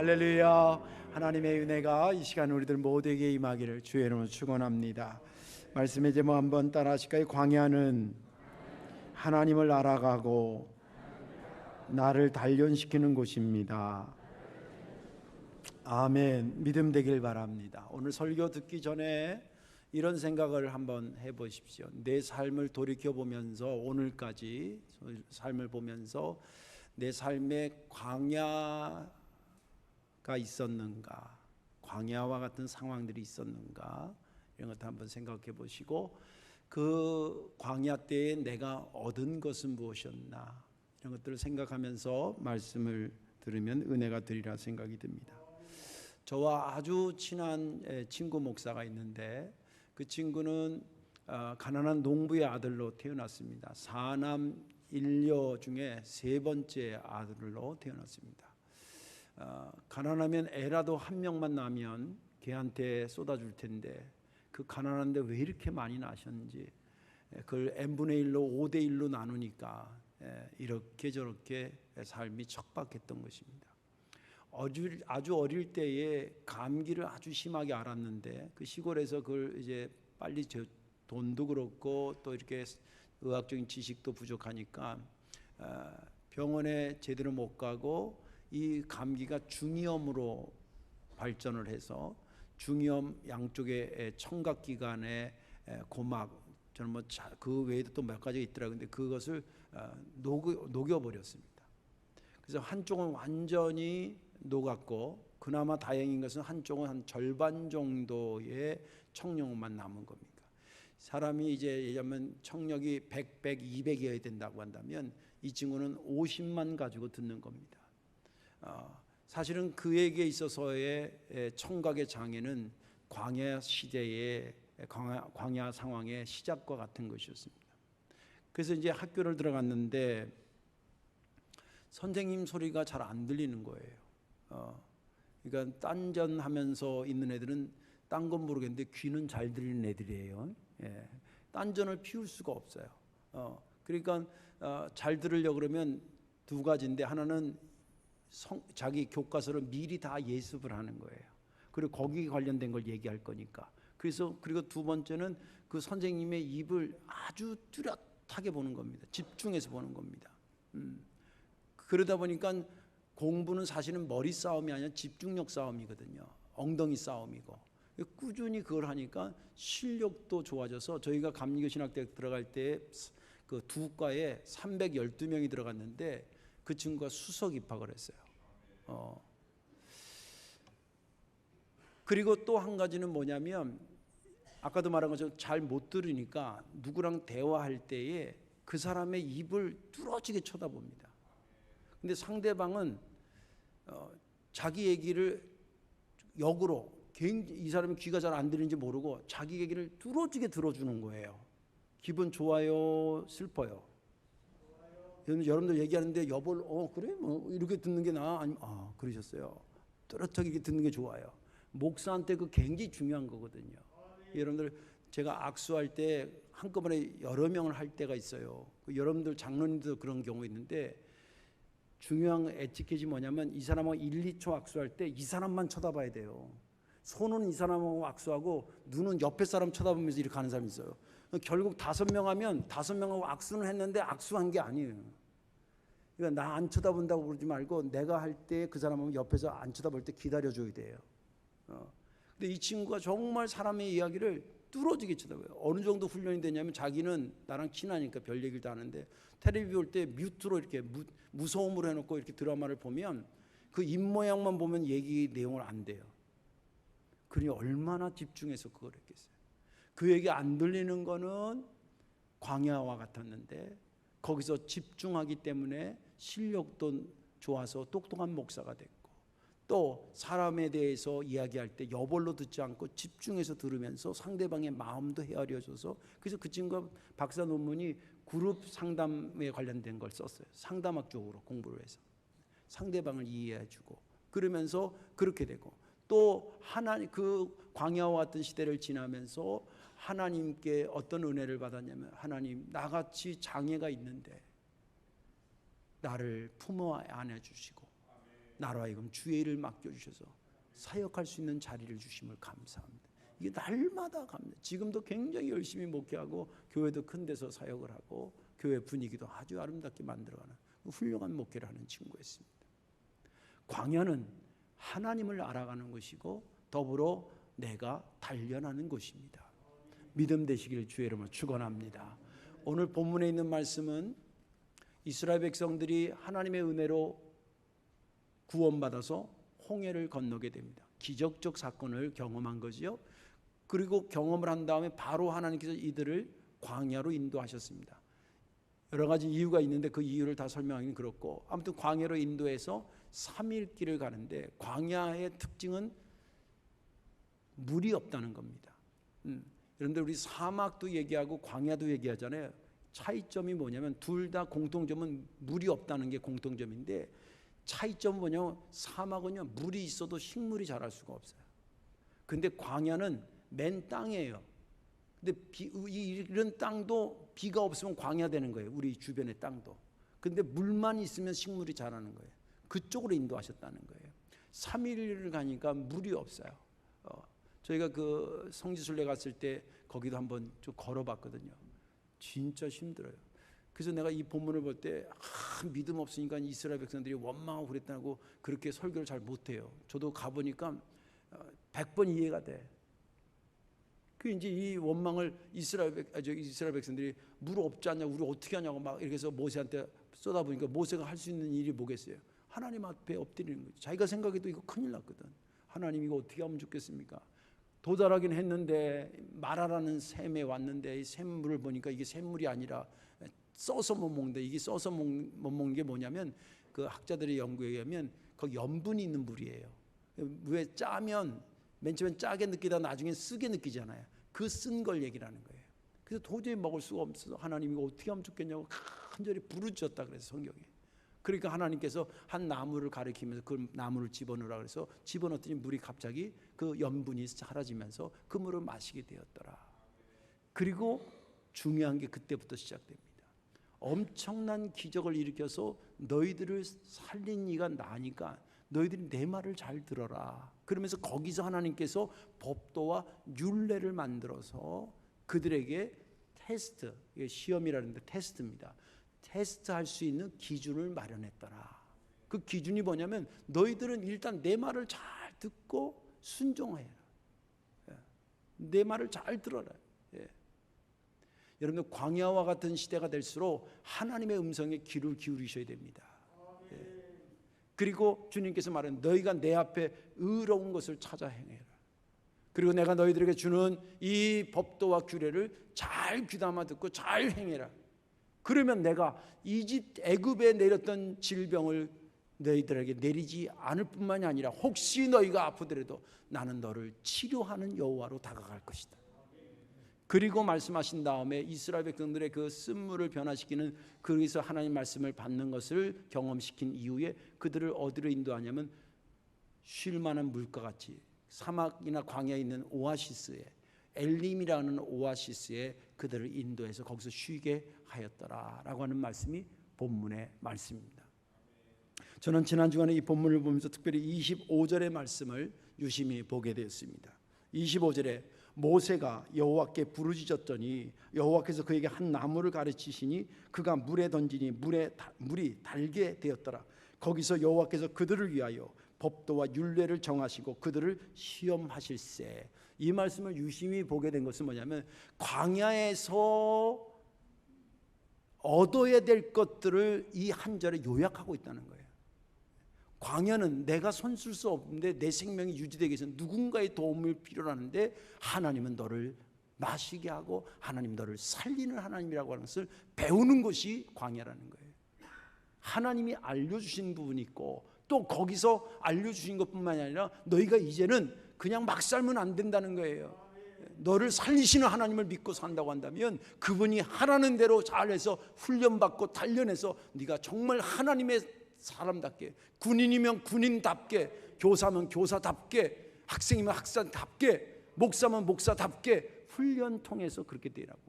할렐루야. 하나님의 은혜가 이 시간 우리들 모두에게 임하기를 주의 이름으로 축원합니다. 말씀의 제목 한번 따라 하실까요? 광야는 하나님을 알아가고 나를 단련시키는 곳입니다. 아멘. 믿음 되길 바랍니다. 오늘 설교 듣기 전에 이런 생각을 한번 해보십시오. 내 삶을 돌이켜보면서 오늘까지 삶을 보면서 내 삶에 광야가 있었는가, 광야와 같은 상황들이 있었는가, 이런 것도 한번 생각해 보시고, 그 광야 때에 내가 얻은 것은 무엇이었나, 이런 것들을 생각하면서 말씀을 들으면 은혜가 되리라 생각이 듭니다. 저와 아주 친한 친구 목사가 있는데, 그 친구는 가난한 농부의 아들로 태어났습니다. 4남 1녀 중에 세 번째 아들로 태어났습니다. 가난하면 애라도 한 명만 나면 걔한테 쏟아줄 텐데, 그 가난한데 왜 이렇게 많이 나셨는지 그걸 n분의 1로 5대 1로 나누니까 이렇게 저렇게 삶이 척박했던 것입니다. 아주 어릴 때에 감기를 아주 심하게 앓았는데, 그 시골에서 그걸 이제 빨리 돈도 그렇고 또 이렇게 의학적인 지식도 부족하니까 병원에 제대로 못 가고, 이 감기가 중이염으로 발전을 해서 중이염 양쪽에 청각기관에 고막, 저는 뭐 그 외에도 또 몇 가지가 있더라고요. 근데 그것을 녹여버렸습니다. 그래서 한쪽은 완전히 녹았고, 그나마 다행인 것은 한쪽은 한 절반 정도의 청력만 남은 겁니다. 사람이 이제 예전에 청력이 100, 200이어야 된다고 한다면 이 친구는 50만 가지고 듣는 겁니다. 사실은 그에게 있어서의 청각의 장애는 광야 시대의 광야 상황의 시작과 같은 것이었습니다. 그래서 이제 학교를 들어갔는데 선생님 소리가 잘 안 들리는 거예요. 그러니까 딴전하면서 있는 애들은 딴 건 모르겠는데 귀는 잘 들리는 애들이에요. 딴전을 피울 수가 없어요. 그러니까 잘 들으려고 그러면 두 가지인데, 하나는 자기 교과서를 미리 다 예습을 하는 거예요. 그리고 거기 관련된 걸 얘기할 거니까. 그리고 두 번째는 그 선생님의 입을 아주 뚜렷하게 보는 겁니다. 집중해서 보는 겁니다. 그러다 보니까 공부는 사실은 머리 싸움이 아니라 집중력 싸움이거든요. 엉덩이 싸움이고. 꾸준히 그걸 하니까 실력도 좋아져서, 저희가 감리교신학대학 들어갈 때 그 두 과에 312명이 들어갔는데 그 친구가 수석 입학을 했어요. 그리고 또 한 가지는 뭐냐면, 아까도 말한 것처럼 잘 못 들으니까 누구랑 대화할 때에 그 사람의 입을 뚫어지게 쳐다봅니다. 근데 상대방은 자기 얘기를 역으로, 이 사람이 귀가 잘 안 들리는지 모르고 자기 얘기를 뚫어지게 들어주는 거예요. 기분 좋아요, 슬퍼요? 여러분들 얘기하는데 여보를 그래? 뭐 이렇게 듣는 게 나아? 아니면 그러셨어요. 뚜렷하게 듣는 게 좋아요. 목사한테 그 굉장히 중요한 거거든요. 여러분들, 제가 악수할 때 한꺼번에 여러 명을 할 때가 있어요. 여러분들 장로님도 그런 경우 있는데, 중요한 에티켓이 뭐냐면, 이 사람하고 1, 2초 악수할 때 이 사람만 쳐다봐야 돼요. 손은 이 사람하고 악수하고 눈은 옆에 사람 쳐다보면서 이렇게 하는 사람이 있어요. 결국 5명 하면 5명하고 악수는 했는데 악수한 게 아니에요. 그러니까 나 안 쳐다본다고 그러지 말고, 내가 할 때 그 사람은 옆에서 안 쳐다볼 때 기다려줘야 돼요. 근데 이 친구가 정말 사람의 이야기를 뚫어지게 쳐다봐요. 어느 정도 훈련이 되냐면, 자기는 나랑 친하니까 별 얘기를 다 하는데, 텔레비전 볼 때 뮤트로 이렇게 무서움으로 해놓고 이렇게 드라마를 보면 그 입모양만 보면 얘기 내용을 안 돼요. 그러니 얼마나 집중해서 그걸 했겠어요. 그 얘기 안 들리는 거는 광야와 같았는데, 거기서 집중하기 때문에 실력도 좋아서 똑똑한 목사가 됐고, 또 사람에 대해서 이야기할 때 여벌로 듣지 않고 집중해서 들으면서 상대방의 마음도 헤아려줘서, 그래서 그 친구가 박사 논문이 그룹 상담에 관련된 걸 썼어요. 상담학 쪽으로 공부를 해서 상대방을 이해해주고, 그러면서 그렇게 되고, 또 하나님, 그 광야와 같은 시대를 지나면서 하나님께 어떤 은혜를 받았냐면, 하나님, 나같이 장애가 있는데 나를 품어 안아주시고 나로 하여금 주의 일을 맡겨주셔서 사역할 수 있는 자리를 주심을 감사합니다. 이게 날마다 갑니다. 지금도 굉장히 열심히 목회하고 교회도 큰 데서 사역을 하고 교회 분위기도 아주 아름답게 만들어가는 훌륭한 목회를 하는 친구였습니다. 광야는 하나님을 알아가는 것이고 더불어 내가 단련하는 것입니다. 믿음 되시기를 주의 이름으로 축원합니다. 오늘 본문에 있는 말씀은 이스라엘 백성들이 하나님의 은혜로 구원받아서 홍해를 건너게 됩니다. 기적적 사건을 경험한 거지요. 그리고 경험을 한 다음에 바로 하나님께서 이들을 광야로 인도하셨습니다. 여러 가지 이유가 있는데 그 이유를 다 설명하기는 그렇고, 아무튼 광야로 인도해서 3일 길을 가는데 광야의 특징은 물이 없다는 겁니다. 여러분들 우리 사막도 얘기하고 광야도 얘기하잖아요. 차이점이 뭐냐면 둘 다 공통점은 물이 없다는 게 공통점인데, 차이점은 뭐냐면 사막은요 물이 있어도 식물이 자랄 수가 없어요. 근데 광야는 맨 땅이에요. 근데 이런 땅도 비가 없으면 광야 되는 거예요. 우리 주변의 땅도. 근데 물만 있으면 식물이 자라는 거예요. 그쪽으로 인도하셨다는 거예요. 3일을 가니까 물이 없어요. 저희가 그 성지순례 갔을 때 거기도 한번 좀 걸어봤거든요. 진짜 힘들어요. 그래서 내가 이 본문을 볼 때 믿음 없으니까 이스라엘 백성들이 원망하고 그랬다고 그렇게 설교를 잘 못해요. 저도 가보니까 100번 이해가 돼. 그 이제 이 원망을 이스라엘 백성들이 물 없지 않냐, 우리 어떻게 하냐고 막 이렇게 해서 모세한테 쏟아보니까 모세가 할 수 있는 일이 뭐겠어요? 하나님 앞에 엎드리는 거죠. 자기가 생각해도 이거 큰일 났거든. 하나님 이거 어떻게 하면 좋겠습니까? 도달하긴 했는데 마라라는 샘에 왔는데 이 샘물을 보니까 이게 샘물이 아니라 써서 못 먹는데, 이게 써서 못 먹는 게 뭐냐면 그 학자들의 연구에 의하면 거기 염분이 있는 물이에요. 왜 짜면 맨 처음엔 짜게 느끼다 나중엔 쓰게 느끼잖아요. 그 쓴 걸 얘기하는 거예요. 그래서 도저히 먹을 수가 없어서 하나님 이거 어떻게 하면 좋겠냐고 간절히 부르짖었다 그래서 성경에. 그러니까 하나님께서 한 나무를 가리키면서 그 나무를 집어넣으라 그래서 집어넣더니 물이 갑자기 그 염분이 사라지면서 그 물을 마시게 되었더라. 그리고 중요한 게 그때부터 시작됩니다. 엄청난 기적을 일으켜서 너희들을 살린 이가 나니까 너희들이 내 말을 잘 들어라. 그러면서 거기서 하나님께서 법도와 율례를 만들어서 그들에게 테스트, 시험이라는데 테스트입니다. 테스트할 수 있는 기준을 마련했더라. 그 기준이 뭐냐면 너희들은 일단 내 말을 잘 듣고 순종해라. 내 말을 잘 들어라. 여러분 광야와 같은 시대가 될수록 하나님의 음성에 귀를 기울이셔야 됩니다. 그리고 주님께서 말하는 너희가 내 앞에 의로운 것을 찾아 행해라. 그리고 내가 너희들에게 주는 이 법도와 규례를 잘 귀담아 듣고 잘 행해라. 그러면 내가 애굽에 내렸던 질병을 너희들에게 내리지 않을 뿐만이 아니라 혹시 너희가 아프더라도 나는 너를 치료하는 여호와로 다가갈 것이다. 그리고 말씀하신 다음에 이스라엘 백성들의 그 쓴물을 변화시키는 거기서 하나님 말씀을 받는 것을 경험시킨 이후에 그들을 어디로 인도하냐면 쉴 만한 물가같이 사막이나 광야에 있는 오아시스에, 엘림이라는 오아시스에 그들을 인도해서 거기서 쉬게 하였더라라고 하는 말씀이 본문의 말씀입니다. 저는 지난 주간에 이 본문을 보면서 특별히 25절의 말씀을 유심히 보게 되었습니다. 25절에 모세가 여호와께 부르짖었더니 여호와께서 그에게 한 나무를 가르치시니 그가 물에 던지니 물이 달게 되었더라. 거기서 여호와께서 그들을 위하여 법도와 율례를 정하시고 그들을 시험하실세. 이 말씀을 유심히 보게 된 것은 뭐냐면 광야에서 얻어야 될 것들을 이 한 절에 요약하고 있다는 거예요. 광야는 내가 손쓸 수 없는데 내 생명이 유지되기 위해서 누군가의 도움을 필요로 하는데 하나님은 너를 마시게 하고 하나님 너를 살리는 하나님이라고 하는 것을 배우는 것이 광야라는 거예요. 하나님이 알려주신 부분이 있고 또 거기서 알려주신 것뿐만이 아니라 너희가 이제는 그냥 막 살면 안 된다는 거예요. 너를 살리시는 하나님을 믿고 산다고 한다면 그분이 하라는 대로 잘해서 훈련받고 단련해서 네가 정말 하나님의 사람답게, 군인이면 군인답게, 교사면 교사답게, 학생이면 학생답게, 목사면 목사답게 훈련 통해서 그렇게 되라고.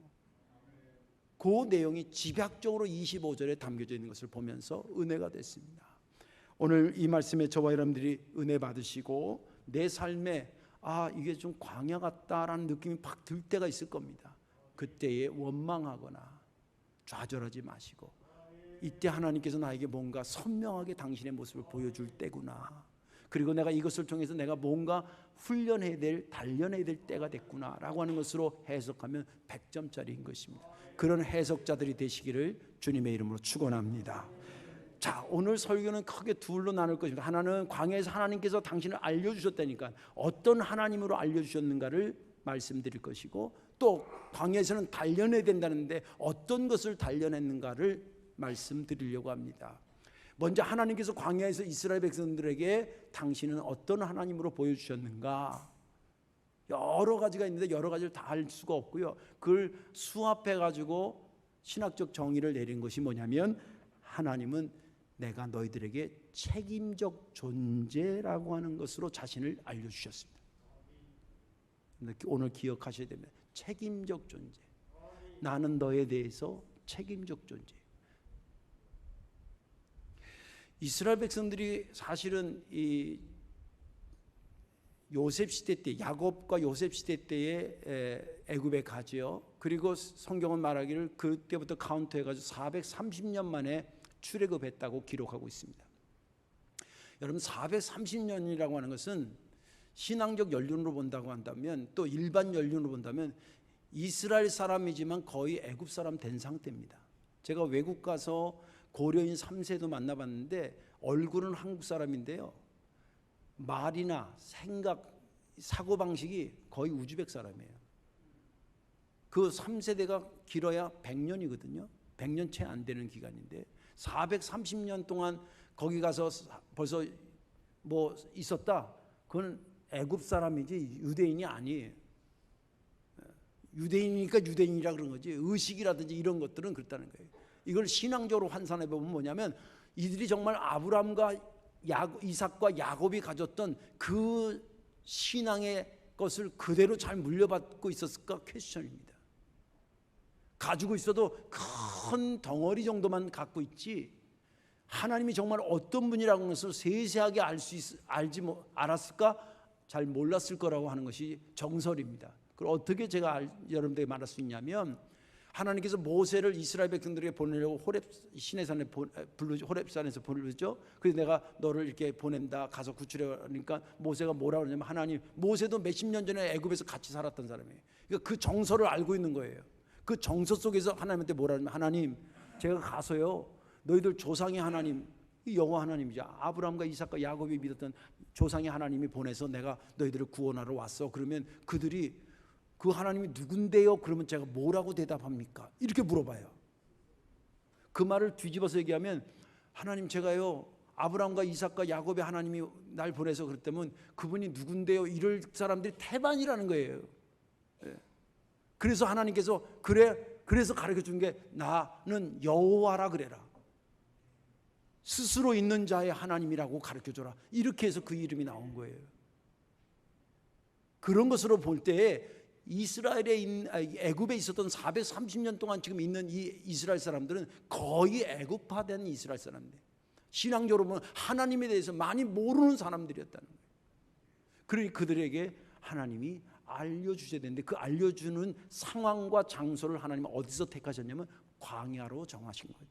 그 내용이 집약적으로 25절에 담겨져 있는 것을 보면서 은혜가 됐습니다. 오늘 이 말씀에 저와 여러분들이 은혜 받으시고 내 삶에 이게 좀 광야 같다라는 느낌이 팍 들 때가 있을 겁니다. 그때에 원망하거나 좌절하지 마시고, 이때 하나님께서 나에게 뭔가 선명하게 당신의 모습을 보여줄 때구나, 그리고 내가 이것을 통해서 내가 뭔가 훈련해야 될, 단련해야 될 때가 됐구나 라고 하는 것으로 해석하면 100점짜리인 것입니다. 그런 해석자들이 되시기를 주님의 이름으로 축원합니다. 자, 오늘 설교는 크게 둘로 나눌 것입니다. 하나는 광야에서 하나님께서 당신을 알려주셨다니까 어떤 하나님으로 알려주셨는가를 말씀드릴 것이고, 또 광야에서는 단련해야 된다는데 어떤 것을 단련했는가를 말씀드리려고 합니다. 먼저 하나님께서 광야에서 이스라엘 백성들에게 당신은 어떤 하나님으로 보여주셨는가, 여러 가지가 있는데 여러 가지를 다 알 수가 없고요. 그걸 수합해 가지고 신학적 정의를 내린 것이 뭐냐면, 하나님은 내가 너희들에게 책임적 존재라고 하는 것으로 자신을 알려주셨습니다. 오늘 기억하셔야 됩니다. 책임적 존재. 나는 너에 대해서 책임적 존재. 이스라엘 백성들이 사실은 이 요셉 시대 때, 야곱과 요셉 시대 때에 애굽에 가지요. 그리고 성경은 말하기를 그때부터 카운트해가지고 430년 만에 출애굽했다고 기록하고 있습니다. 여러분, 430년이라고 하는 것은 신앙적 연륜으로 본다고 한다면, 또 일반 연륜으로 본다면 이스라엘 사람이지만 거의 애굽 사람 된 상태입니다. 제가 외국 가서 고려인 3세도 만나봤는데 얼굴은 한국 사람인데요, 말이나 생각, 사고방식이 거의 우즈벡 사람이에요. 그 3세대가 길어야 100년이거든요. 100년 채 안 되는 기간인데 430년 동안 거기 가서 벌써 뭐 있었다, 그건 애굽 사람이지 유대인이 아니에요. 유대인이니까 유대인이라 그런 거지, 의식이라든지 이런 것들은 그렇다는 거예요. 이걸 신앙적으로 환산해 보면 뭐냐면, 이들이 정말 아브라함과 이삭과 야곱이 가졌던 그 신앙의 것을 그대로 잘 물려받고 있었을까 퀘스천입니다. 가지고 있어도 큰 덩어리 정도만 갖고 있지, 하나님이 정말 어떤 분이라고 하는 것을 세세하게 알았을까? 잘 몰랐을 거라고 하는 것이 정설입니다. 그걸 어떻게 제가 여러분들에게 말할 수 있냐면, 하나님께서 모세를 이스라엘 백성들에게 보내려고 호렙산에서 부르죠. 그래서 내가 너를 이렇게 보낸다, 가서 구출해. 그러니까 모세가 뭐라고 그러냐면, 하나님, 모세도 몇십 년 전에 애굽에서 같이 살았던 사람이에요. 그러니까 그 정서를 알고 있는 거예요. 그 정서 속에서 하나님한테 뭐라 하냐면, 하나님, 제가 가서요, 너희들 조상의 하나님, 여호와 하나님이죠. 아브라함과 이삭과 야곱이 믿었던 조상의 하나님이 보내서 내가 너희들을 구원하러 왔어. 그러면 그들이 그 하나님이 누군데요? 그러면 제가 뭐라고 대답합니까? 이렇게 물어봐요. 그 말을 뒤집어서 얘기하면, 하나님, 제가요 아브라함과 이삭과 야곱의 하나님이 날 보내서 그랬다면 그분이 누군데요? 이럴 사람들이 태반이라는 거예요. 그래서 하나님께서 그래서 가르쳐 준 게, 나는 여호와라 그래라. 스스로 있는 자의 하나님이라고 가르쳐 줘라. 이렇게 해서 그 이름이 나온 거예요. 그런 것으로 볼 때에 애굽에 있었던 430년 동안 지금 있는 이 이스라엘 사람들은 거의 애굽화된 이스라엘 사람들, 신앙적으로 보면 하나님에 대해서 많이 모르는 사람들이었다는 거예요. 그러니 그들에게 하나님이 알려주셔야 되는데, 그 알려주는 상황과 장소를 하나님은 어디서 택하셨냐면 광야로 정하신 거예요.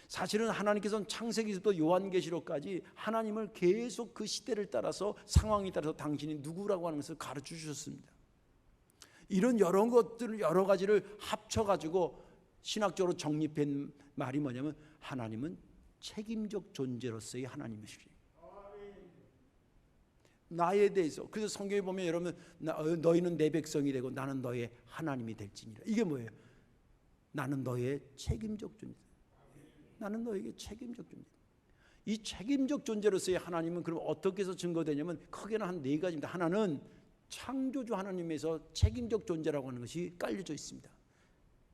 사실은 하나님께서는 창세기부터 요한계시록까지 하나님을 계속 그 시대를 따라서, 상황에 따라서 당신이 누구라고 하는 것을 가르쳐 주셨습니다. 이런 여러 가지를 합쳐가지고 신학적으로 정립한 말이 뭐냐면, 하나님은 책임적 존재로서의 하나님이시죠. 나에 대해서. 그래서 성경에 보면 여러분, 너희는 내 백성이 되고 나는 너의 하나님이 될지니라. 이게 뭐예요? 나는 너의 책임적 존재. 나는 너에게 책임적 존재. 이 책임적 존재로서의 하나님은 그럼 어떻게 해서 증거되냐면, 크게는 한 네 가지입니다. 하나는 창조주 하나님에서 책임적 존재라고 하는 것이 깔려져 있습니다.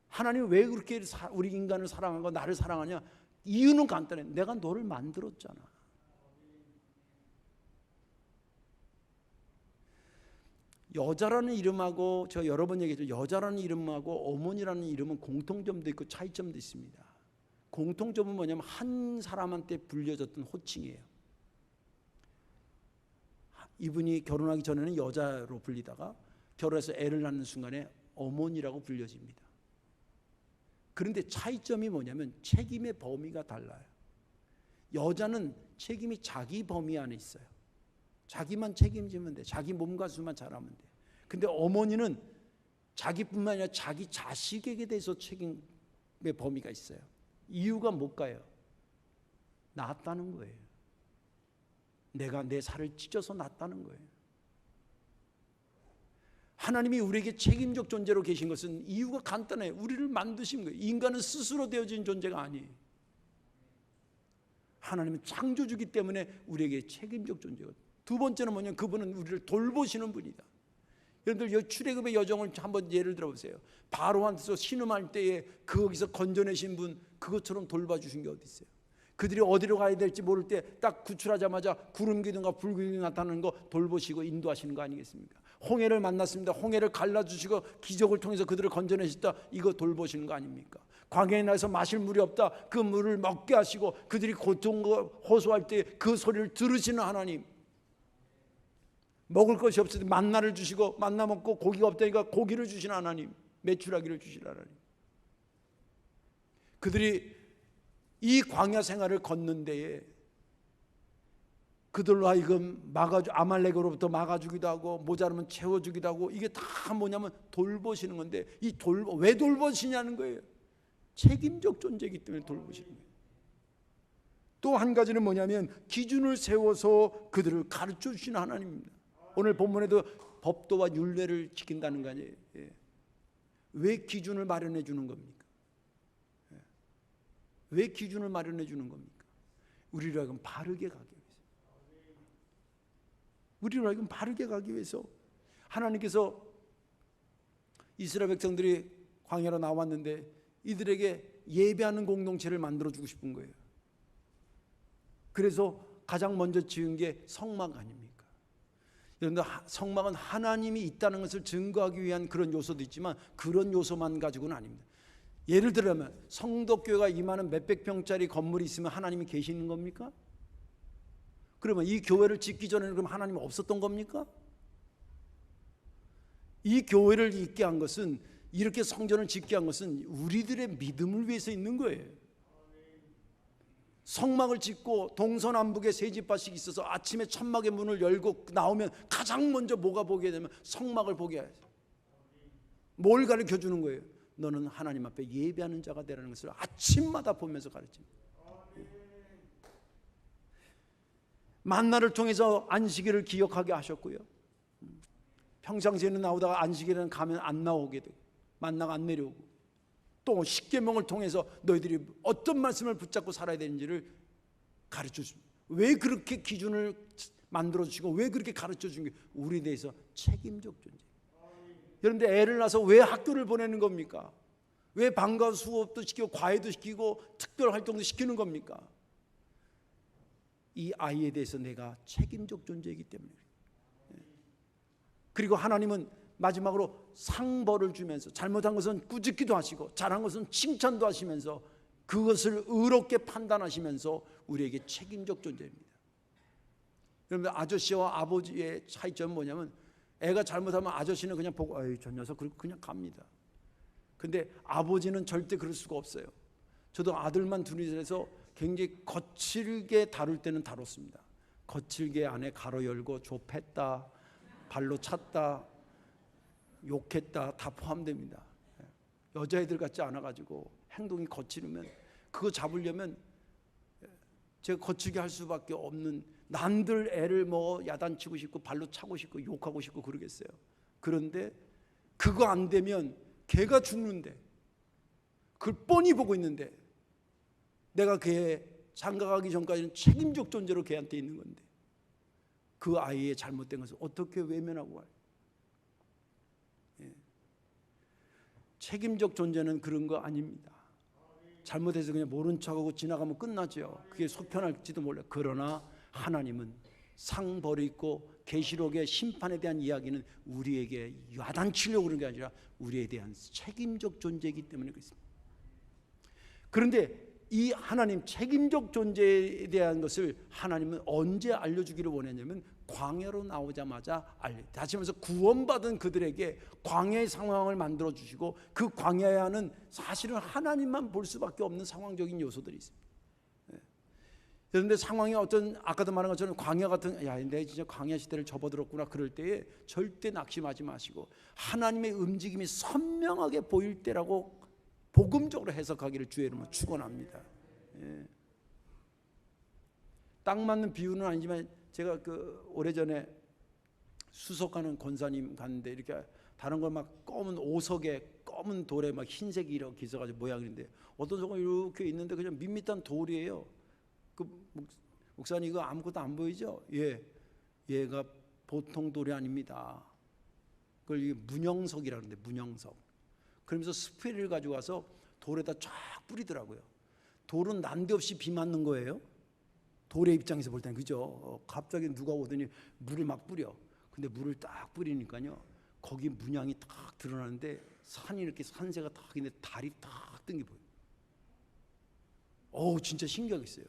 하나님은 왜 그렇게 우리 인간을 사랑하고 나를 사랑하냐? 이유는 간단해. 내가 너를 만들었잖아. 여자라는 이름하고, 제가 여러 번 얘기했죠, 여자라는 이름하고 어머니라는 이름은 공통점도 있고 차이점도 있습니다. 공통점은 뭐냐면 한 사람한테 불려졌던 호칭이에요. 이분이 결혼하기 전에는 여자로 불리다가 결혼해서 애를 낳는 순간에 어머니라고 불려집니다. 그런데 차이점이 뭐냐면 책임의 범위가 달라요. 여자는 책임이 자기 범위 안에 있어요. 자기만 책임지면 돼. 자기 몸과 수만 잘하면 돼. 근데 어머니는 자기뿐만 아니라 자기 자식에게 대해서 책임의 범위가 있어요. 이유가 뭘까요? 낳았다는 거예요. 내가 내 살을 찢어서 낳았다는 거예요. 하나님이 우리에게 책임적 존재로 계신 것은 이유가 간단해요. 우리를 만드신 거예요. 인간은 스스로 되어진 존재가 아니에요. 하나님은 창조주기 때문에 우리에게 책임적 존재거든요. 두 번째는 뭐냐면 그분은 우리를 돌보시는 분이다. 여러분들 출애굽의 여정을 한번 예를 들어보세요. 바로한테서 신음할 때에 거기서 건져내신 분, 그것처럼 돌봐주신 게 어디 있어요? 그들이 어디로 가야 될지 모를 때 딱 구출하자마자 구름기둥과 불기둥이 나타나는 거 돌보시고 인도하시는 거 아니겠습니까? 홍해를 만났습니다. 홍해를 갈라주시고 기적을 통해서 그들을 건져내셨다. 이거 돌보시는 거 아닙니까? 광야에 나서 마실 물이 없다. 그 물을 먹게 하시고 그들이 고통과 호소할 때 그 소리를 들으시는 하나님. 먹을 것이 없을 때 만나를 주시고 만나 먹고 고기가 없다니까 고기를 주시는 하나님. 메추라기를 주시는 하나님. 그들이 이 광야 생활을 걷는 데에 그들로 하여금 아말렉으로부터 막아주기도 하고 모자르면 채워주기도 하고 이게 다 뭐냐면 돌보시는 건데 왜 돌보시냐는 거예요. 책임적 존재이기 때문에 돌보시는 거예요. 또 한 가지는 뭐냐면 기준을 세워서 그들을 가르쳐 주시는 하나님입니다. 오늘 본문에도 법도와 율례를 지킨다는 거 아니에요. 왜 기준을 마련해 주는 겁니까? 왜 기준을 마련해 주는 겁니까? 우리로 하여금 바르게 가기 위해서. 우리로 하여금 바르게 가기 위해서 하나님께서 이스라엘 백성들이 광야로 나왔는데 이들에게 예배하는 공동체를 만들어 주고 싶은 거예요. 그래서 가장 먼저 지은 게 성막 아닙니까? 여러분들 성막은 하나님이 있다는 것을 증거하기 위한 그런 요소도 있지만 그런 요소만 가지고는 아닙니다. 예를 들면 성덕교회가 이만한 몇백 평짜리 건물이 있으면 하나님이 계시는 겁니까? 그러면 이 교회를 짓기 전에는 그럼 하나님이 없었던 겁니까? 이 교회를 있게 한 것은 이렇게 성전을 짓게 한 것은 우리들의 믿음을 위해서 있는 거예요. 성막을 짓고 동서남북에 세 집밭이 있어서 아침에 천막의 문을 열고 나오면 가장 먼저 뭐가 보게 되면 성막을 보게 해야지. 뭘 가르쳐 주는 거예요? 너는 하나님 앞에 예배하는 자가 되라는 것을 아침마다 보면서 가르칩니다. 만나를 통해서 안식일을 기억하게 하셨고요. 평상시에는 나오다가 안식일에는 가면 안 나오게 되고 만나가 안 내려오고 또 십계명을 통해서 너희들이 어떤 말씀을 붙잡고 살아야 되는지를 가르쳐 줍니다. 왜 그렇게 기준을 만들어 주시고 왜 그렇게 가르쳐 주는 게 우리에 대해서 책임적 존재. 여러분들 애를 낳아서 왜 학교를 보내는 겁니까? 왜 방과 수업도 시키고 과외도 시키고 특별 활동도 시키는 겁니까? 이 아이에 대해서 내가 책임적 존재이기 때문에. 그리고 하나님은 마지막으로 상벌을 주면서 잘못한 것은 꾸짖기도 하시고 잘한 것은 칭찬도 하시면서 그것을 의롭게 판단하시면서 우리에게 책임적 존재입니다. 여러분 아저씨와 아버지의 차이점은 뭐냐면 애가 잘못하면 아저씨는 그냥 보고 아이 저 녀석 그냥 갑니다. 근데 아버지는 절대 그럴 수가 없어요. 저도 아들만 둘이서 굉장히 거칠게 다룰 때는 다뤘습니다. 거칠게 안에 가로 열고 좁혔다 발로 찼다 욕했다 다 포함됩니다. 여자애들 같지 않아가지고 행동이 거칠으면 그거 잡으려면 제가 거칠게 할 수밖에 없는 난들 애를 뭐 야단치고 싶고 발로 차고 싶고 욕하고 싶고 그러겠어요. 그런데 그거 안 되면 걔가 죽는데 그걸 뻔히 보고 있는데 내가 걔 장가가기 전까지는 책임적 존재로 걔한테 있는 건데 그 아이의 잘못된 것을 어떻게 외면하고 가요? 책임적 존재는 그런 거 아닙니다. 잘못해서 그냥 모른 척하고 지나가면 끝나죠. 그게 속편할지도 몰라요. 그러나 하나님은 상벌이 있고 계시록의 심판에 대한 이야기는 우리에게 야단치려고 그런 게 아니라 우리에 대한 책임적 존재이기 때문에 그렇습니다. 그런데 이 하나님 책임적 존재에 대한 것을 하나님은 언제 알려주기를 원했냐면 광야로 나오자마자 다시 말해서 구원받은 그들에게 광야의 상황을 만들어 주시고 그 광야에는 사실은 하나님만 볼 수밖에 없는 상황적인 요소들이 있습니다. 그런데 상황이 어떤 아까도 말한 것처럼 광야 같은 내 진짜 광야 시대를 접어들었구나 그럴 때에 절대 낙심하지 마시고 하나님의 움직임이 선명하게 보일 때라고 복음적으로 해석하기를 주의 이름으로 축원합니다. 딱 맞는 비유는 아니지만 제가 오래전에 수석하는 권사님 갔는데 이렇게 다른 걸 막 검은 오석에 검은 돌에 막 흰색이 이렇게 있어가지고 모양인데 어떤 속은 이렇게 있는데 그냥 밋밋한 돌이에요. 그 목사님 이거 아무것도 안 보이죠? 얘가 보통 돌이 아닙니다. 그걸 이게 문영석이라고 하는데 문영석. 그러면서 스프레이를 가지고 와서 돌에다 쫙 뿌리더라고요. 돌은 난데없이 비 맞는 거예요. 돌의 입장에서 볼 때는 그죠? 갑자기 누가 오더니 물을 막 뿌려. 근데 물을 딱 뿌리니까요. 거기 문양이 딱 드러나는데 산이 이렇게 산세가 딱 있는데 달이 딱 뜬 게 보여요. 진짜 신기하겠어요.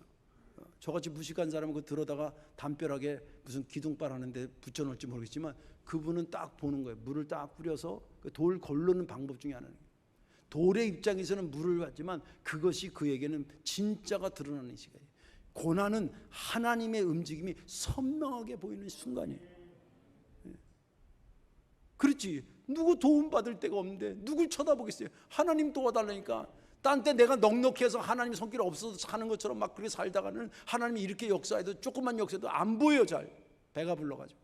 저같이 무식한 사람은 그 들어다가 담벼락에 무슨 기둥발 하는데 붙여놓을지 모르겠지만 그분은 딱 보는 거예요. 물을 딱 뿌려서 돌 걸르는 방법 중에 하나는 돌의 입장에서는 물을 받지만 그것이 그에게는 진짜가 드러나는 시간이에요. 고난은 하나님의 움직임이 선명하게 보이는 순간이에요. 그렇지. 누구 도움받을 데가 없는데 누굴 쳐다보겠어요. 하나님 도와달라니까. 딴 때 내가 넉넉해서 하나님 손길 없어서 사는 것처럼 막 그렇게 살다가는 하나님이 이렇게 역사해도 조금만 역사해도 안 보여요. 잘 배가 불러가지고.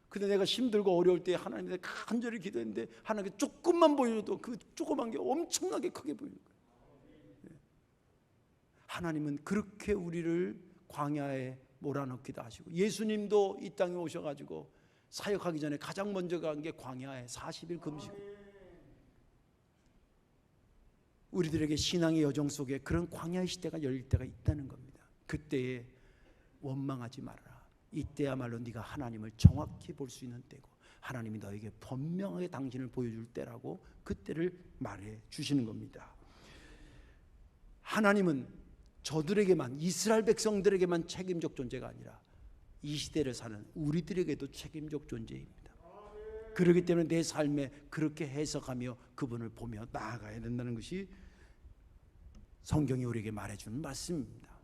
근데 내가 힘들고 어려울 때 하나님께 간절히 기도했는데 하나님께 조금만 보여도 그 조그만 게 엄청나게 크게 보이는 거예요. 하나님은 그렇게 우리를 광야에 몰아넣기도 하시고 예수님도 이 땅에 오셔가지고 사역하기 전에 가장 먼저 간 게 광야에 40일 금식. 우리들에게 신앙의 여정 속에 그런 광야의 시대가 열릴 때가 있다는 겁니다. 그때에 원망하지 말아라. 이때야말로 네가 하나님을 정확히 볼 수 있는 때고 하나님이 너에게 분명하게 당신을 보여줄 때라고 그때를 말해 주시는 겁니다. 하나님은 저들에게만 이스라엘 백성들에게만 책임적 존재가 아니라 이 시대를 사는 우리들에게도 책임적 존재입니다. 그렇기 때문에 내 삶에 그렇게 해석하며 그분을 보며 나아가야 된다는 것이 성경이 우리에게 말해주는 말씀입니다.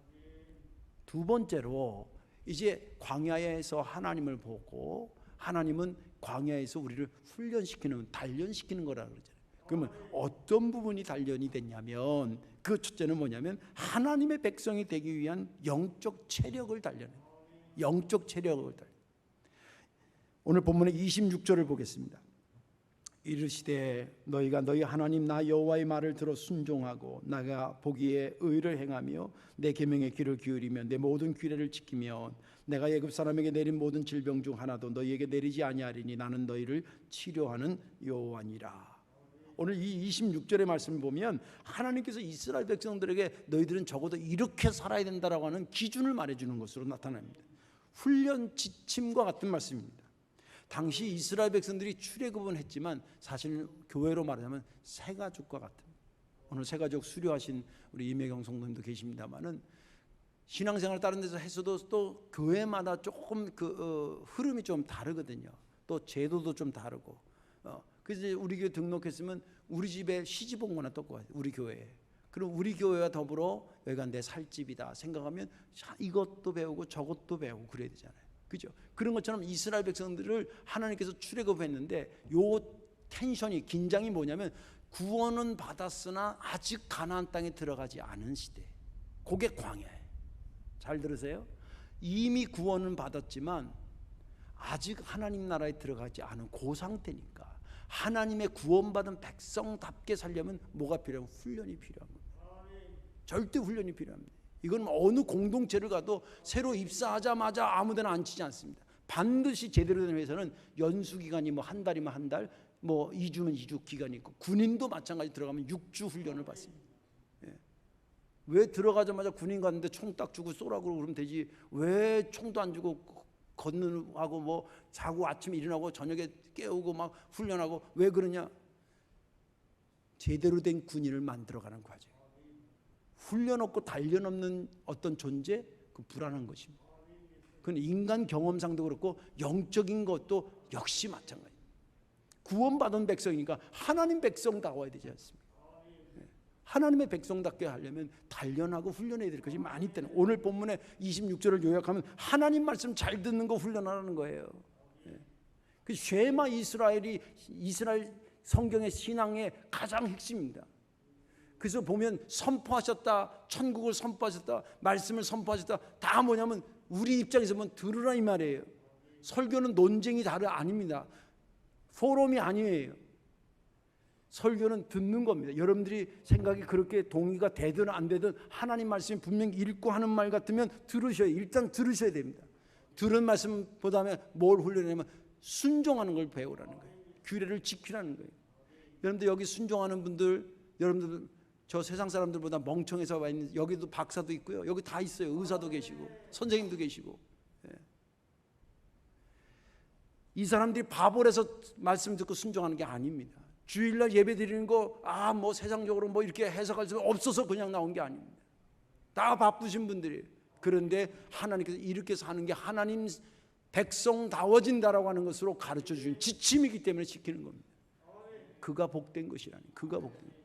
두 번째로 이제 광야에서 하나님을 보고 하나님은 광야에서 우리를 훈련시키는 단련시키는 거라고 그러잖아요. 그러면 어떤 부분이 단련이 됐냐면 그 첫째는 뭐냐면 하나님의 백성이 되기 위한 영적 체력을 단련해요. 영적 체력을 단련. 오늘 본문의 26절을 보겠습니다. 이르시되 너희가 너희 하나님 나 여호와의 말을 들어 순종하고 나가 보기에 의를 행하며 내 계명의 귀를 기울이며 내 모든 규례를 지키면 내가 애굽 사람에게 내린 모든 질병 중 하나도 너희에게 내리지 아니하리니 나는 너희를 치료하는 여호와니라. 오늘 이 26절의 말씀을 보면 하나님께서 이스라엘 백성들에게 너희들은 적어도 이렇게 살아야 된다라고 하는 기준을 말해주는 것으로 나타납니다. 훈련 지침과 같은 말씀입니다. 당시 이스라엘 백성들이 출애굽은 했지만 사실 교회로 말하자면 새가족과 같은, 오늘 새가족 수료하신 우리 임혜경 성도님도 계십니다만은 신앙생활 다른 데서 했어도 또 교회마다 조금 흐름이 좀 다르거든요. 또 제도도 좀 다르고. 그래서 우리 교회 등록했으면 우리 집에 시집 온 거나 똑같아요. 우리 교회에. 그럼 우리 교회와 더불어 여기가 내 살집이다 생각하면 이것도 배우고 저것도 배우고 그래야 되잖아요. 그죠? 그런 것처럼 이스라엘 백성들을 하나님께서 출애굽했는데 요 텐션이 긴장이 뭐냐면 구원은 받았으나 아직 가나안 땅에 들어가지 않은 시대. 그게 광야예요. 잘 들으세요? 이미 구원은 받았지만 아직 하나님 나라에 들어가지 않은 그 상태니까 하나님의 구원받은 백성답게 살려면 뭐가 필요하면 훈련이 필요한 겁니다. 절대 훈련이 필요합니다. 이건 어느 공동체를 가도 새로 입사하자마자 아무데나 앉히지 않습니다. 반드시 제대로 된 회사는 연수기간이 뭐 한 달이면 한 달, 뭐 2주면 2주 기간이 있고 군인도 마찬가지 들어가면 6주 훈련을 받습니다. 왜 들어가자마자 군인 갔는데 총 딱 주고 쏘라고 그러면 되지 왜 총도 안 주고 걷는하고 뭐 자고 아침에 일어나고 저녁에 깨우고 막 훈련하고 왜 그러냐? 제대로 된 군인을 만들어가는 과정. 훈련 없고 단련 없는 어떤 존재, 그 불안한 것입니다. 그건 인간 경험상도 그렇고 영적인 것도 역시 마찬가지입니다. 구원받은 백성이니까 하나님 백성다워야 되지 않습니까? 하나님의 백성답게 하려면 단련하고 훈련해야 될 것이 많이 있다는, 오늘 본문의 26절을 요약하면 하나님 말씀 잘 듣는 거 훈련하라는 거예요. 그 쉐마 이스라엘이 이스라엘 성경의 신앙의 가장 핵심입니다. 그래서 보면 선포하셨다, 천국을 선포하셨다, 말씀을 선포하셨다, 다 뭐냐면 우리 입장에서 보면 들으라 이 말이에요. 설교는 논쟁이 아닙니다. 포럼이 아니에요. 설교는 듣는 겁니다. 여러분들이 생각이 그렇게 동의가 되든 안 되든 하나님 말씀이 분명히 읽고 하는 말 같으면 들으셔야, 일단 들으셔야 됩니다. 들은 말씀보다는 뭘 훈련하냐면 순종하는 걸 배우라는 거예요. 규례를 지키라는 거예요. 여러분들 여기 순종하는 분들, 여러분들 저 세상 사람들보다 멍청해서 와 있는, 여기도 박사도 있고요, 여기 다 있어요. 의사도 계시고 선생님도 계시고. 이 사람들이 바보라서 말씀 듣고 순종하는 게 아닙니다. 주일날 예배 드리는 거 뭐 세상적으로 뭐 이렇게 해석할 수 없어서 그냥 나온 게 아닙니다. 다 바쁘신 분들이에요. 그런데 하나님께서 이렇게 사는 게 하나님 백성다워진다라고 하는 것으로 가르쳐 주신 지침이기 때문에 지키는 겁니다. 그가 복된 것이라니, 그가 복된 것.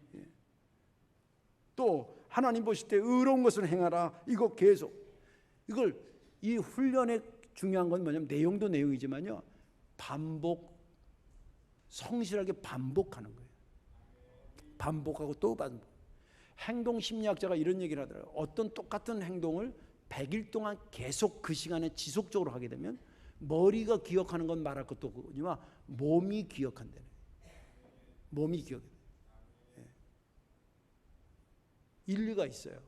또 하나님 보실 때 의로운 것을 행하라. 이거 계속, 이걸, 이 훈련의 중요한 건 뭐냐면 내용도 내용이지만요, 반복, 성실하게 반복하는 거예요. 반복하고 또 반복. 행동 심리학자가 이런 얘기를 하더라고요. 어떤 똑같은 행동을 100일 동안 계속 그 시간에 지속적으로 하게 되면 머리가 기억하는 건 말할 것도 없지만 몸이 기억한다네. 몸이 기억해. 일리가 있어요.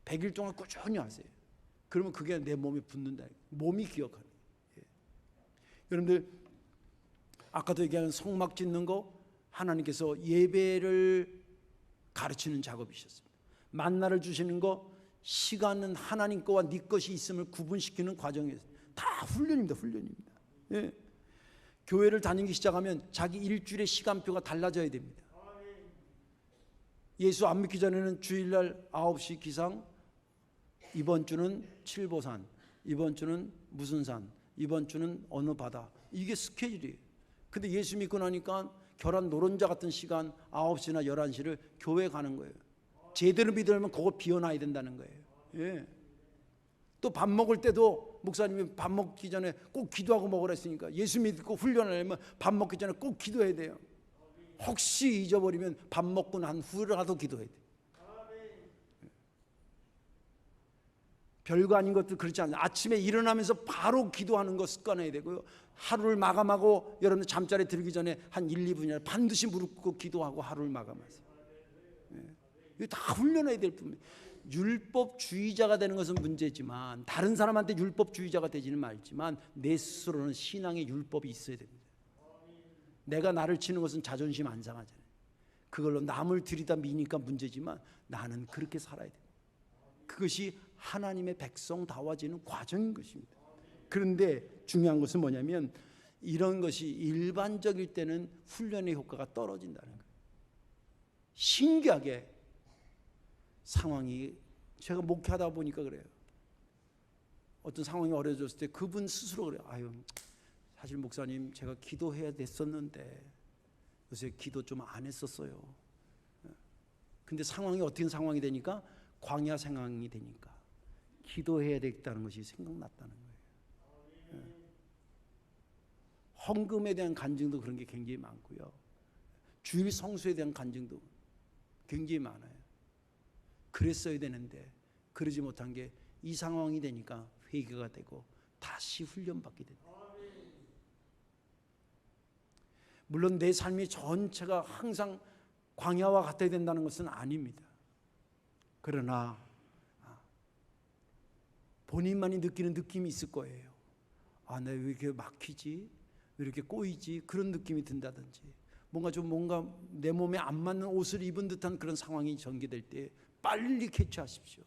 100일 동안 꾸준히 하세요. 그러면 그게 내 몸에 붙는다. 몸이 기억하는 거예요. 여러분들 아까도 얘기한 성막 짓는 거, 하나님께서 예배를 가르치는 작업이셨습니다. 만나를 주시는 거, 시간은 하나님 거와 네 것이 있음을 구분시키는 과정이었어요. 다 훈련입니다. 훈련입니다. 교회를 다니기 시작하면 자기 일주일의 시간표가 달라져야 됩니다. 예수 안 믿기 전에는 주일날 9시 기상, 이번 주는 칠보산, 이번 주는 무슨 산, 이번 주는 어느 바다, 이게 스케줄이에요. 근데 예수 믿고 나니까 결혼 노른자 같은 시간 9시나 11시를 교회 가는 거예요. 제대로 믿으려면 그거 비워놔야 된다는 거예요. 또 밥 먹을 때도 목사님이 밥 먹기 전에 꼭 기도하고 먹으라 했으니까 예수 믿고 훈련하려면 밥 먹기 전에 꼭 기도해야 돼요. 혹시 잊어버리면 밥 먹고 난 후라도 기도해야 돼요. 별거 아닌 것도 그렇지 않아요. 아침에 일어나면서 바로 기도하는 거 습관해야 되고요. 하루를 마감하고 여러분들 잠자리 들기 전에 한 1, 2분이나 반드시 무릎 꿇고 기도하고 하루를 마감하세요. 이거 다 훈련해야 될 뿐이에요. 율법주의자가 되는 것은 문제지만, 다른 사람한테 율법주의자가 되지는 말지만 내 스스로는 신앙의 율법이 있어야 됩니다. 내가 나를 치는 것은 자존심 안 상하잖아요. 그걸로 남을 들이다 미니까 문제지만 나는 그렇게 살아야 돼요. 그것이 하나님의 백성다워지는 과정인 것입니다. 그런데 중요한 것은 뭐냐면 이런 것이 일반적일 때는 훈련의 효과가 떨어진다는 거예요. 신기하게 상황이, 제가 목회하다 보니까 그래요. 어떤 상황이 어려졌을 때 그분 스스로 그래요. 아유, 사실 목사님 제가 기도해야 됐었는데 요새 기도 좀 안 했었어요. 근데 상황이 어떤 상황이 되니까, 광야 상황이 되니까 기도해야 되겠다는 것이 생각났다는 거예요. 헌금에 대한 간증도 그런 게 굉장히 많고요. 주일 성수에 대한 간증도 굉장히 많아요. 그랬어야 되는데 그러지 못한 게 이 상황이 되니까 회개가 되고 다시 훈련받게 된다. 물론 내 삶이 전체가 항상 광야와 같아야 된다는 것은 아닙니다. 그러나 본인만이 느끼는 느낌이 있을 거예요. 아, 내가 왜 이렇게 막히지? 왜 이렇게 꼬이지? 그런 느낌이 든다든지, 뭔가 내 몸에 안 맞는 옷을 입은 듯한 그런 상황이 전개될 때 빨리 캐치하십시오.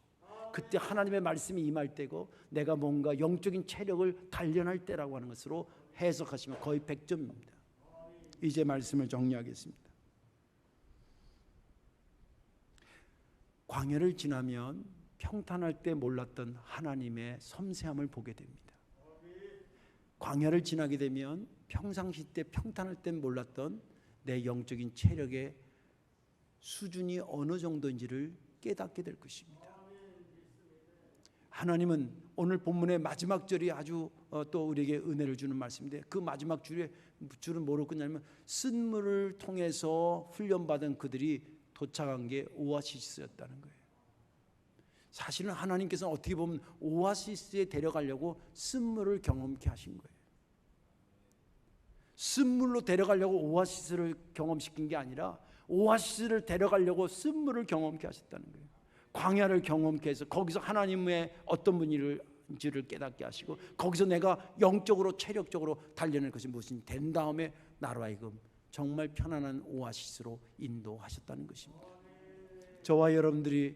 그때 하나님의 말씀이 임할 때고 내가 뭔가 영적인 체력을 단련할 때라고 하는 것으로 해석하시면 거의 100점입니다. 이제 말씀을 정리하겠습니다. 광야를 지나면 평탄할 때 몰랐던 하나님의 섬세함을 보게 됩니다. 광야를 지나게 되면 평상시 때 평탄할 때 몰랐던 내 영적인 체력의 수준이 어느 정도인지를 깨닫게 될 것입니다. 하나님은 오늘 본문의 마지막 절이 아주 또 우리에게 은혜를 주는 말씀인데, 그 마지막 줄은 뭐로 끝나냐면 쓴물을 통해서 훈련받은 그들이 도착한 게 오아시스였다는 거예요. 사실은 하나님께서는 어떻게 보면 오아시스에 데려가려고 쓴물을 경험케 하신 거예요. 쓴물로 데려가려고 오아시스를 경험시킨 게 아니라 오아시스를 데려가려고 쓴물을 경험케 하셨다는 거예요. 광야를 경험케 해서 거기서 하나님의 어떤 분인지를 깨닫게 하시고, 거기서 내가 영적으로 체력적으로 단련할 것이 무엇인지 된 다음에 나로 하여금 정말 편안한 오아시스로 인도하셨다는 것입니다. 저와 여러분들이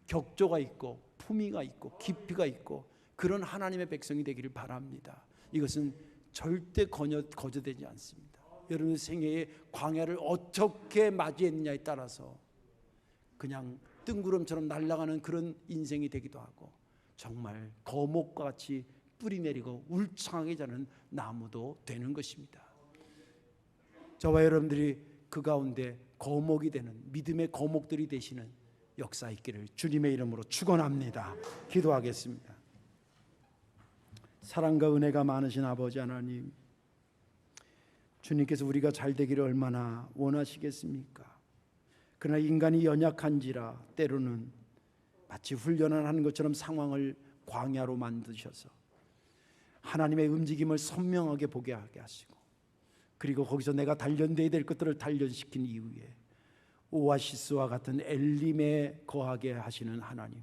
격조가 있고 품위가 있고 깊이가 있고 그런 하나님의 백성이 되기를 바랍니다. 이것은 절대 거저되지 않습니다. 여러분의 생애의 광야를 어떻게 맞이했느냐에 따라서 그냥 뜬구름처럼 날아가는 그런 인생이 되기도 하고, 정말 거목과 같이 뿌리 내리고 울창하게 자는 나무도 되는 것입니다. 저와 여러분들이 그 가운데 거목이 되는, 믿음의 거목들이 되시는 역사 있기를 주님의 이름으로 축원합니다. 기도하겠습니다. 사랑과 은혜가 많으신 아버지 하나님, 주님께서 우리가 잘 되기를 얼마나 원하시겠습니까? 그러나 인간이 연약한지라 때로는 마치 훈련을 하는 것처럼 상황을 광야로 만드셔서 하나님의 움직임을 선명하게 보게 하게 하시고, 그리고 거기서 내가 단련되어야 될 것들을 단련시킨 이후에 오아시스와 같은 엘림에 거하게 하시는 하나님,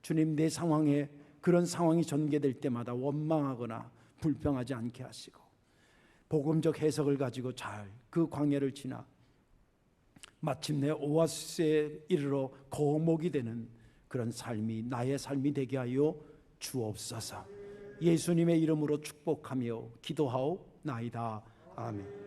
주님, 내 상황에 그런 상황이 전개될 때마다 원망하거나 불평하지 않게 하시고 복음적 해석을 가지고 잘 그 광야를 지나 마침내 오아시스에 이르러 거목이 되는 그런 삶이 나의 삶이 되게 하여 주옵소서. 예수님의 이름으로 축복하며 기도하옵나이다. 아멘.